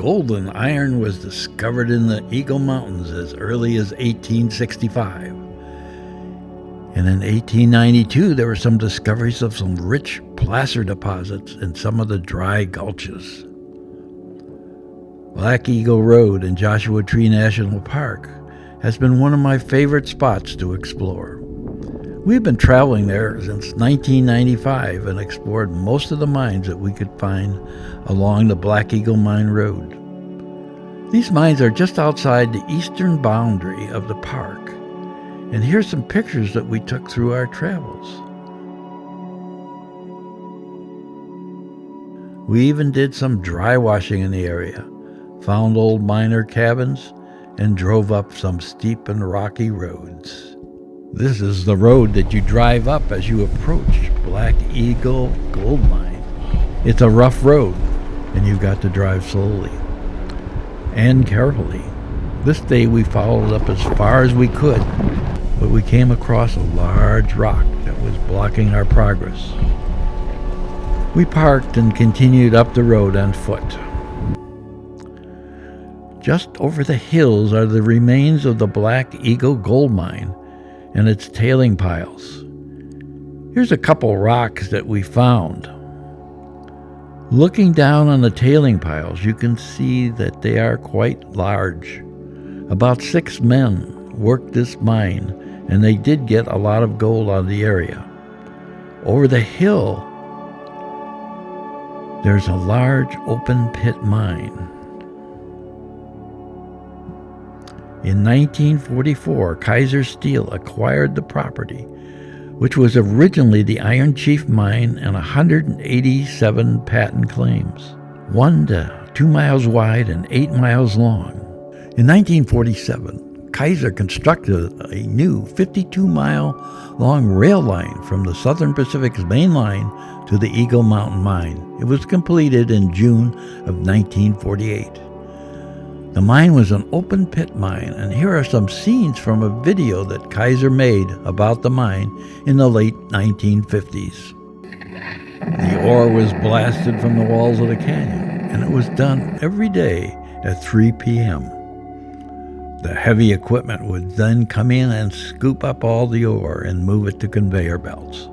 golden iron was discovered in the Eagle Mountains as early as 1865. And in 1892, there were some discoveries of some rich placer deposits in some of the dry gulches. Black Eagle Road in Joshua Tree National Park has been one of my favorite spots to explore. We've been traveling there since 1995 and explored most of the mines that we could find along the Black Eagle Mine Road. These mines are just outside the eastern boundary of the park, and here's some pictures that we took through our travels. We even did some dry washing in the area, found old miner cabins, and drove up some steep and rocky roads. This is the road that you drive up as you approach Black Eagle Gold Mine. It's a rough road, and you've got to drive slowly and carefully. This day we followed up as far as we could, but we came across a large rock that was blocking our progress. We parked and continued up the road on foot. Just over the hills are the remains of the Black Eagle Gold Mine and its tailing piles. Here's a couple rocks that we found. Looking down on the tailing piles, you can see that they are quite large. About 6 men worked this mine, and they did get a lot of gold out of the area. Over the hill, there's a large open pit mine. In 1944, Kaiser Steel acquired the property, which was originally the Iron Chief Mine and 187 patent claims, 1 to 2 miles wide and 8 miles long. In 1947, Kaiser constructed a new 52-mile-long rail line from the Southern Pacific's main line to the Eagle Mountain Mine. It was completed in June of 1948. The mine was an open pit mine, and here are some scenes from a video that Kaiser made about the mine in the late 1950s. The ore was blasted from the walls of the canyon, and it was done every day at 3 p.m. The heavy equipment would then come in and scoop up all the ore and move it to conveyor belts.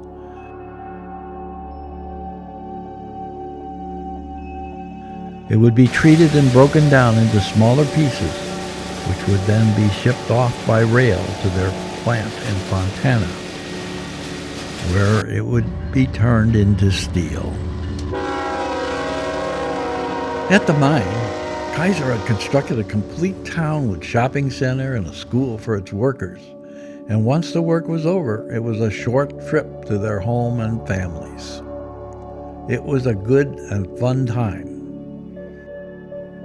It would be treated and broken down into smaller pieces, which would then be shipped off by rail to their plant in Fontana, where it would be turned into steel. At the mine, Kaiser had constructed a complete town with shopping center and a school for its workers. And once the work was over, it was a short trip to their home and families. It was a good and fun time.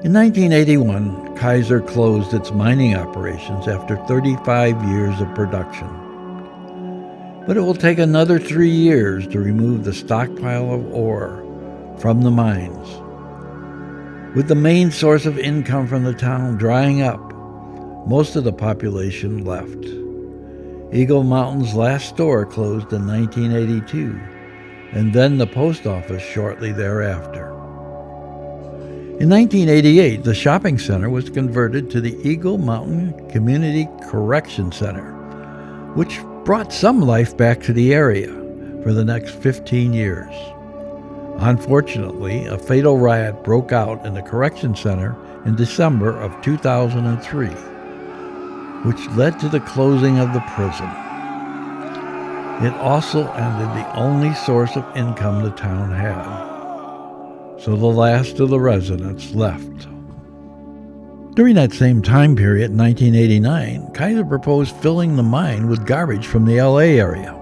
In 1981, Kaiser closed its mining operations after 35 years of production. But it will take another 3 years to remove the stockpile of ore from the mines. With the main source of income from the town drying up, most of the population left. Eagle Mountain's last store closed in 1982, and then the post office shortly thereafter. In 1988, the shopping center was converted to the Eagle Mountain Community Correction Center, which brought some life back to the area for the next 15 years. Unfortunately, a fatal riot broke out in the correction center in December of 2003, which led to the closing of the prison. It also ended the only source of income the town had. So the last of the residents left. During that same time period, in 1989, Kaiser proposed filling the mine with garbage from the LA area.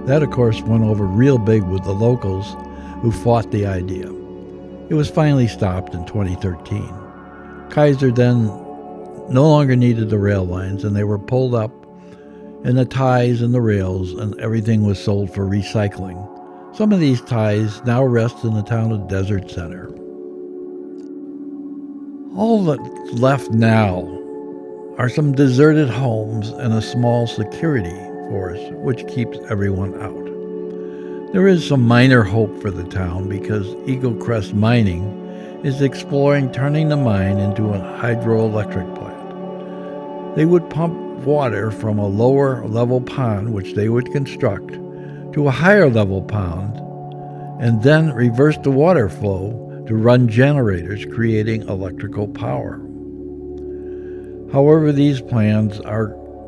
That, of course, went over real big with the locals who fought the idea. It was finally stopped in 2013. Kaiser then no longer needed the rail lines, and they were pulled up, and the ties and the rails and everything was sold for recycling. Some of these ties now rest in the town of Desert Center. All that's left now are some deserted homes and a small security force which keeps everyone out. There is some minor hope for the town because Eagle Crest Mining is exploring turning the mine into a hydroelectric plant. They would pump water from a lower level pond, which they would construct, to a higher level pond, and then reverse the water flow to run generators, creating electrical power. However, these plans are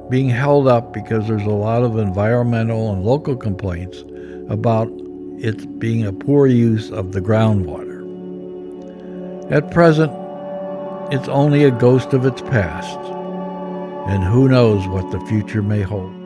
being held up because there's a lot of environmental and local complaints about it being a poor use of the groundwater. At present, it's only a ghost of its past, and who knows what the future may hold.